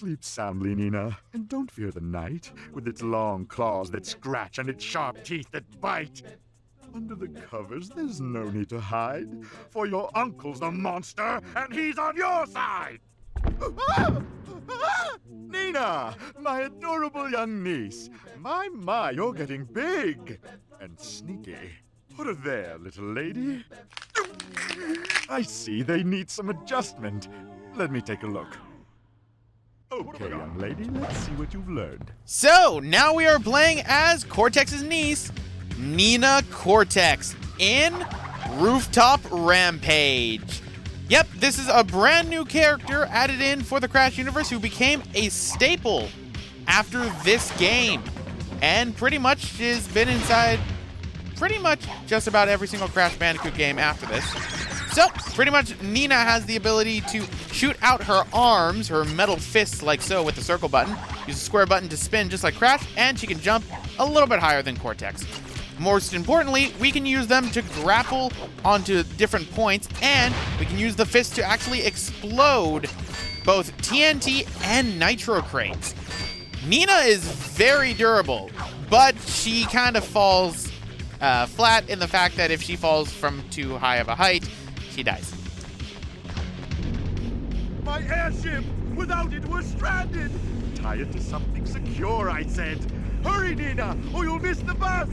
Sleep soundly, Nina, and don't fear the night, with its long claws that scratch and its sharp teeth that bite. Under the covers, there's no need to hide, for your uncle's a monster, and he's on your side! Nina, my adorable young niece. My, you're getting big and sneaky. Put her there, little lady. I see they need some adjustment. Let me take a look. Okay, young lady, let's see what you've learned. So, now we are playing as Cortex's niece, Nina Cortex, in Rooftop Rampage. Yep, this is a brand new character added in for the Crash universe who became a staple after this game. And pretty much has been inside pretty much just about every single Crash Bandicoot game after this. So, pretty much Nina has the ability to shoot out her arms, her metal fists like so with the circle button, use the square button to spin just like Crash, and she can jump a little bit higher than Cortex. Most importantly, we can use them to grapple onto different points, and we can use the fist to actually explode both TNT and nitro crates. Nina is very durable, but she kind of falls flat in the fact that if she falls from too high of a height, she dies. My airship! Without it, we're stranded! Tie it to something secure, I said. Hurry, Nina, or you'll miss the bus!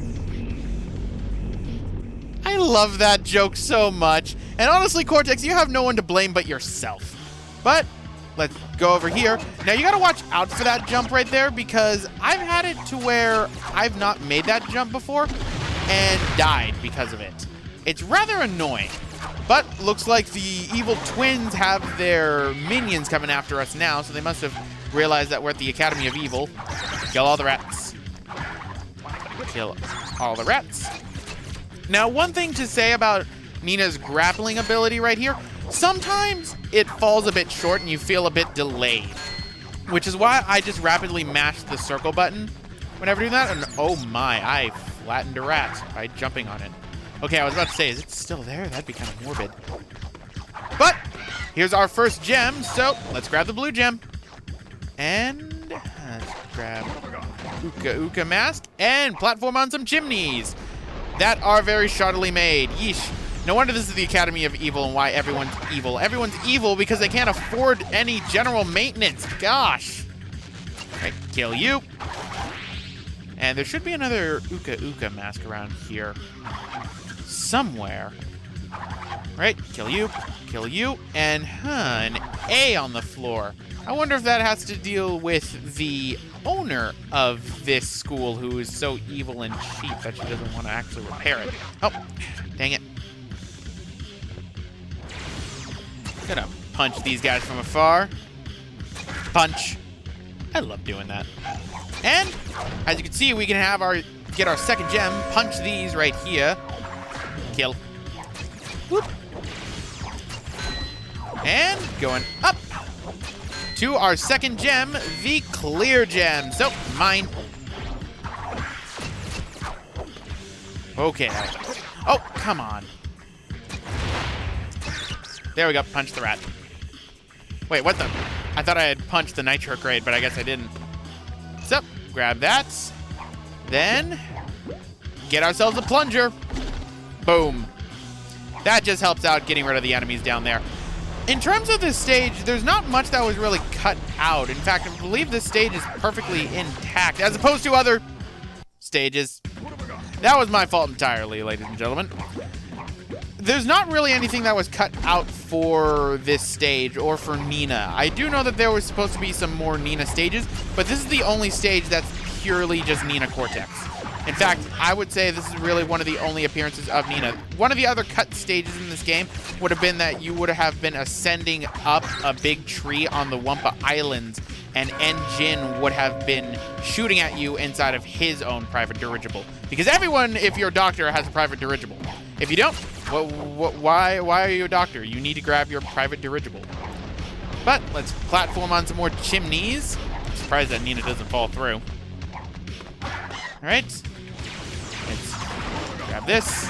I love that joke so much. And honestly, Cortex, you have no one to blame but yourself. But let's go over here. Now, you gotta watch out for that jump right there because I've had it to where I've not made that jump before and died because of it. It's rather annoying. But looks like the evil twins have their minions coming after us now, so they must have realized that we're at the Academy of Evil. Kill all the rats. Kill all the rats. Now, one thing to say about Nina's grappling ability right here, sometimes it falls a bit short and you feel a bit delayed, which is why I just rapidly mash the circle button whenever doing that. And oh my, I flattened a rat by jumping on it. Okay, I was about to say, is it still there? That'd be kind of morbid. But here's our first gem, so let's grab the blue gem. And let's grab Uka Uka mask and platform on some chimneys that are very shoddily made. Yeesh. No wonder this is the Academy of Evil and why everyone's evil. Everyone's evil because they can't afford any general maintenance. Gosh. All right, kill you. And there should be another Uka Uka mask around here somewhere. Right, kill you, and an A on the floor. I wonder if that has to deal with the owner of this school who is so evil and cheap that she doesn't want to actually repair it. Oh, dang it. Gonna punch these guys from afar. Punch. I love doing that. And as you can see, we can have get our second gem, punch these right here. Kill. Whoop. And going up to our second gem, the clear gem. So, mine. Okay. Oh, come on. There we go. Punch the rat. Wait, what the? I thought I had punched the nitro crate, but I guess I didn't. So, grab that. Then, get ourselves a plunger. Boom. That just helps out getting rid of the enemies down there. In terms of this stage, there's not much that was really cut out. In fact, I believe this stage is perfectly intact, as opposed to other stages. That was my fault entirely, ladies and gentlemen. There's not really anything that was cut out for this stage or for Nina. I do know that there was supposed to be some more Nina stages, but this is the only stage that's purely just Nina Cortex. In fact, I would say this is really one of the only appearances of Nina. One of the other cut stages in this game would have been that you would have been ascending up a big tree on the Wumpa Islands, and N-Jin would have been shooting at you inside of his own private dirigible. Because everyone, if you're a doctor, has a private dirigible. If you don't, why are you a doctor? You need to grab your private dirigible. But let's platform on some more chimneys. I'm surprised that Nina doesn't fall through. All right. Let's grab this.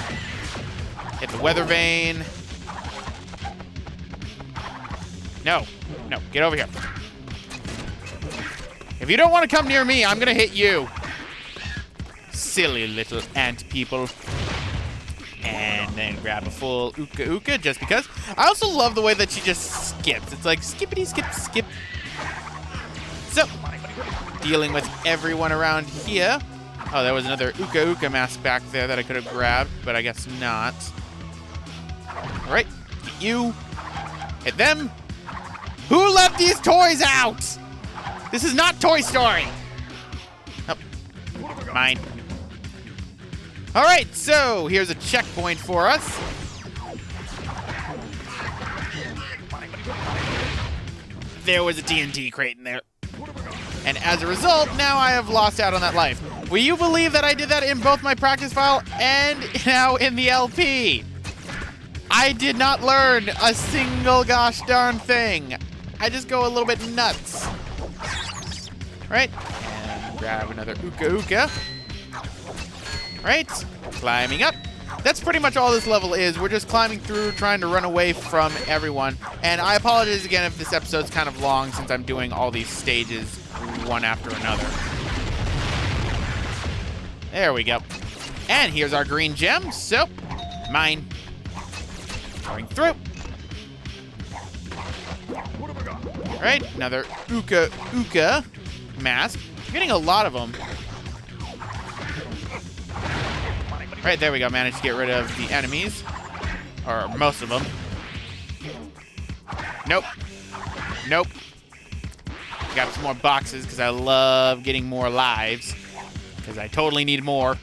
Hit the weather vane. No, get over here. If you don't want to come near me, I'm gonna hit you. Silly little ant people. And then grab a full Uka Uka just because. I also love the way that she just skips. It's like skippity skip skip. So, dealing with everyone around here. Oh, there was another Uka Uka mask back there that I could have grabbed, but I guess not. All right, get you. Hit them. Who left these toys out? This is not Toy Story. Oh, mine. All right, so here's a checkpoint for us. There was a TNT crate in there. And as a result, now I have lost out on that life. Will you believe that I did that in both my practice file and now in the LP? I did not learn a single gosh darn thing. I just go a little bit nuts. Right, and grab another Uka Uka. Right, climbing up. That's pretty much all this level is. We're just climbing through, trying to run away from everyone. And I apologize again if this episode's kind of long since I'm doing all these stages one after another. There we go. And here's our green gem. So, mine. Going through. Right, another Uka Uka mask. I'm getting a lot of them. Right, there we go. Managed to get rid of the enemies. Or most of them. Nope. Nope. Got some more boxes because I love getting more lives. Because I totally need more.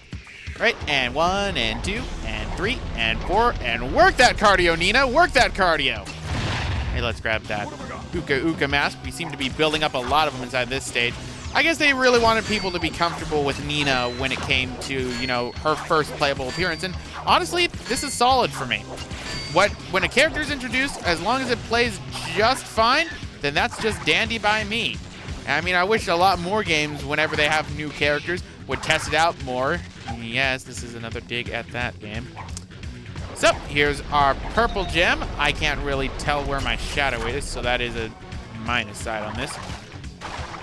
Right, and 1, and 2, and 3, and 4, and work that cardio, Nina! Work that cardio! Hey, let's grab that Uka Uka mask. We seem to be building up a lot of them inside this stage. I guess they really wanted people to be comfortable with Nina when it came to, you know, her first playable appearance. And honestly, this is solid for me. When a character is introduced, as long as it plays just fine, then that's just dandy by me. I mean, I wish a lot more games, whenever they have new characters, would test it out more. Yes, this is another dig at that game. So, here's our purple gem. I can't really tell where my shadow is, so that is a minus side on this.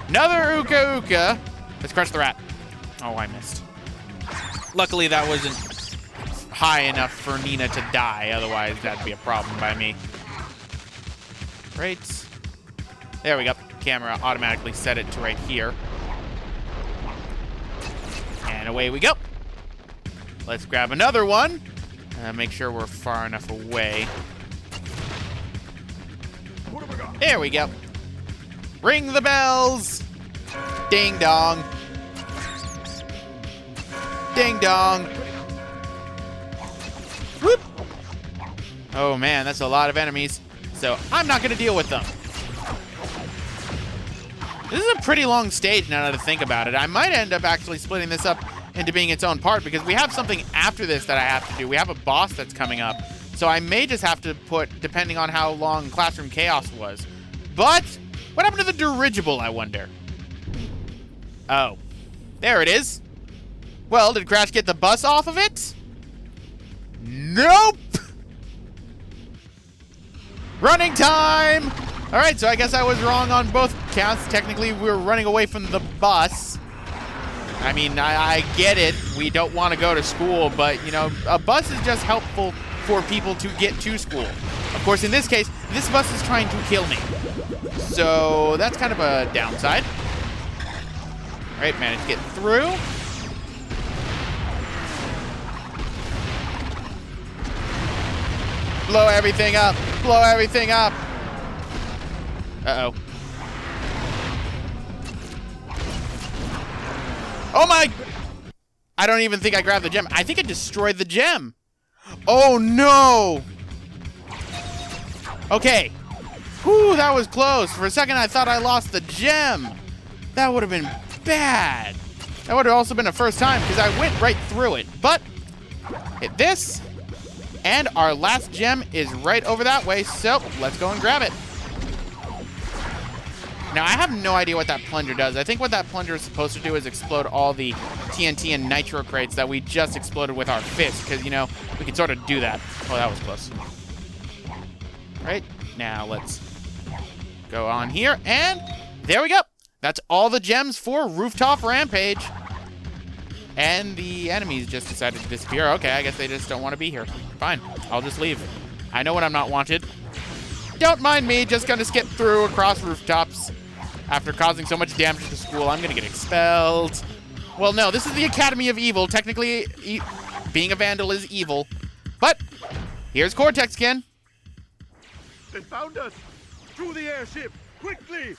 Another Uka Uka. Let's crush the rat. Oh, I missed. Luckily, that wasn't high enough for Nina to die. Otherwise, that'd be a problem by me. Right. There we go. Camera automatically set it to right here. And away we go. Let's grab another one. Make sure we're far enough away. There we go. Ring the bells. Ding dong. Ding dong. Whoop. Oh man, that's a lot of enemies. So I'm not gonna deal with them. This is a pretty long stage now that I think about it. I might end up actually splitting this up into being its own part because we have something after this that I have to do. We have a boss that's coming up. So I may just have to put, depending on how long Classroom Chaos was. But what happened to the dirigible, I wonder? Oh, there it is. Well, did Crash get the bus off of it? Nope. Running time. All right, so I guess I was wrong on both counts. Technically, we were running away from the bus. I mean, I get it. We don't want to go to school, but, you know, a bus is just helpful for people to get to school. Of course, in this case, this bus is trying to kill me. So that's kind of a downside. All right, managed to get through. Blow everything up. Blow everything up. Uh-oh. Oh my! I don't even think I grabbed the gem. I think I destroyed the gem. Oh no! Okay. Whew, that was close. For a second I thought I lost the gem. That would have been bad. That would have also been a first time because I went right through it. But, hit this. And our last gem is right over that way. So, let's go and grab it. Now, I have no idea what that plunger does. I think what that plunger is supposed to do is explode all the TNT and nitro crates that we just exploded with our fist, because, you know, we can sort of do that. Oh, that was close. Right, now let's go on here, and there we go. That's all the gems for Rooftop Rampage. And the enemies just decided to disappear. Okay, I guess they just don't want to be here. Fine, I'll just leave. I know when I'm not wanted. Don't mind me, just gonna skip through across rooftops. After causing so much damage to the school, I'm gonna get expelled. Well, no, this is the Academy of Evil. Technically, being a vandal is evil. But here's Cortex again. They found us! To the airship! Quickly!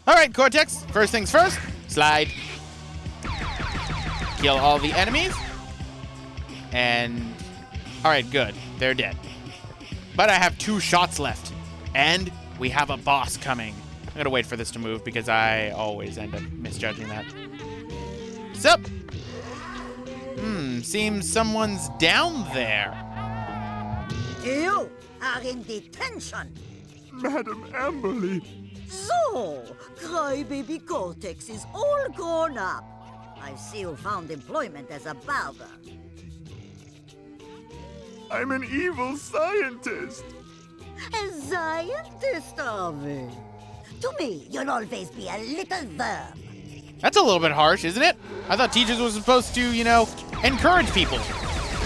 All right, Cortex, first things first, slide. Kill all the enemies. And, all right, good, they're dead. But I have 2 shots left, and we have a boss coming. I'm gonna wait for this to move because I always end up misjudging that. Sup? Seems someone's down there. You are in detention. Madam Amberly! So, Crybaby Cortex is all grown up. I see you found employment as a barber. I'm an evil scientist! A scientist, Harvey. To me, you'll always be a little verm. That's a little bit harsh, isn't it? I thought teachers were supposed to, you know, encourage people.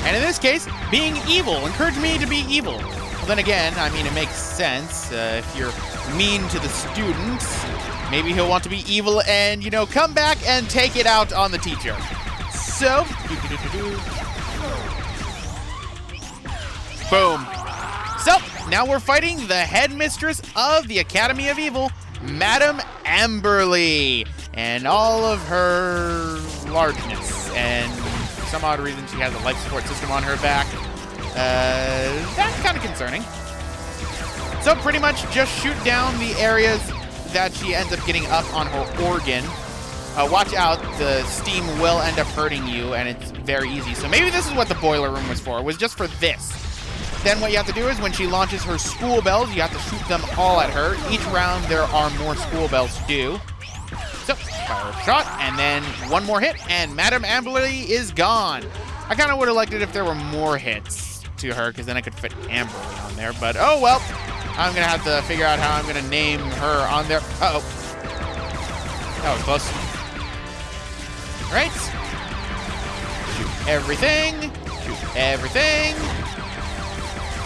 And in this case, being evil. Encourage me to be evil. Well, then again, I mean, it makes sense. If you're mean to the students, maybe he'll want to be evil and, you know, come back and take it out on the teacher. So, boom. So, now we're fighting the headmistress of the Academy of Evil, Madam Amberly, and all of her largeness. And for some odd reason, she has a life support system on her back. That's kind of concerning. So pretty much just shoot down the areas that she ends up getting up on her organ. Watch out, the steam will end up hurting you, and it's very easy. So maybe this is what the boiler room was for. It was just for this. Then what you have to do is when she launches her school bells, you have to shoot them all at her. Each round there are more school bells to do. So, fire a shot, and then one more hit, and Madam Amberly is gone. I kind of would have liked it if there were more hits to her, because then I could fit Amberly on there, but oh well. I'm going to have to figure out how I'm going to name her on there. Uh-oh. That was close. All right. Shoot everything. Shoot everything.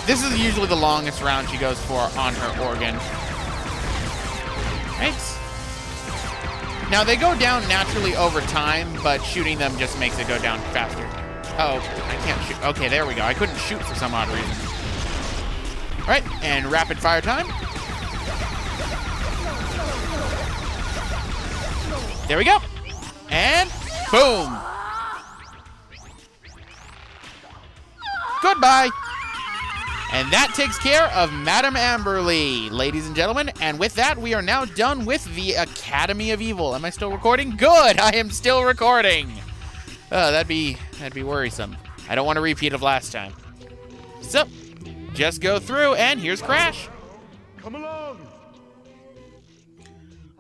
This is usually the longest round she goes for on her organ. Right. Now they go down naturally over time, but shooting them just makes it go down faster. Uh oh, I can't shoot. Okay, there we go. I couldn't shoot for some odd reason. All right, and rapid fire time. There we go. And boom. Goodbye. And that takes care of Madam Amberly, ladies and gentlemen. And with that, we are now done with the Academy of Evil. Am I still recording? Good, I am still recording. That'd be worrisome. I don't want a repeat of last time. So, just go through, and here's Crash. Come along!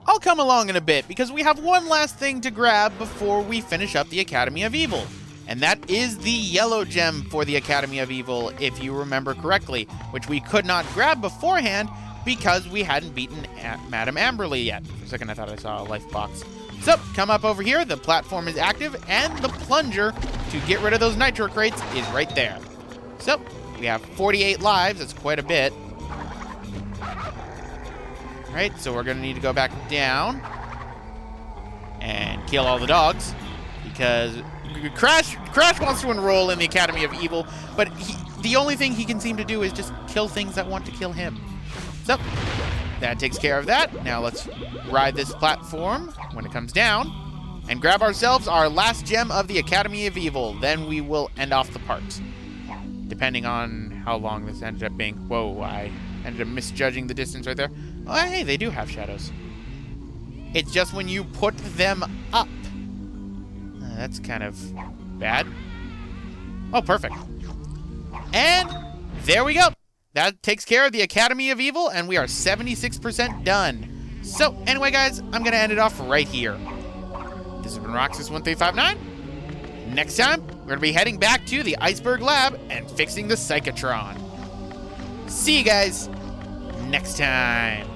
I'll come along in a bit, because we have one last thing to grab before we finish up the Academy of Evil. And that is the yellow gem for the Academy of Evil, if you remember correctly, which we could not grab beforehand because we hadn't beaten Madam Amberly yet. For a second, I thought I saw a life box. So, come up over here, the platform is active, and the plunger to get rid of those nitro crates is right there. So, we have 48 lives, that's quite a bit. Alright, so we're gonna need to go back down and kill all the dogs, because Crash wants to enroll in the Academy of Evil, but the only thing he can seem to do is just kill things that want to kill him. So, that takes care of that. Now let's ride this platform when it comes down and grab ourselves our last gem of the Academy of Evil. Then we will end off the part, depending on how long this ended up being. Whoa, I ended up misjudging the distance right there. Oh, hey, they do have shadows. It's just when you put them up. That's kind of bad. Oh, perfect. And there we go. That takes care of the Academy of Evil, and we are 76% done. So, anyway, guys, I'm going to end it off right here. This has been Roxas1359. Next time, we're going to be heading back to the Iceberg Lab and fixing the Psychotron. See you guys next time.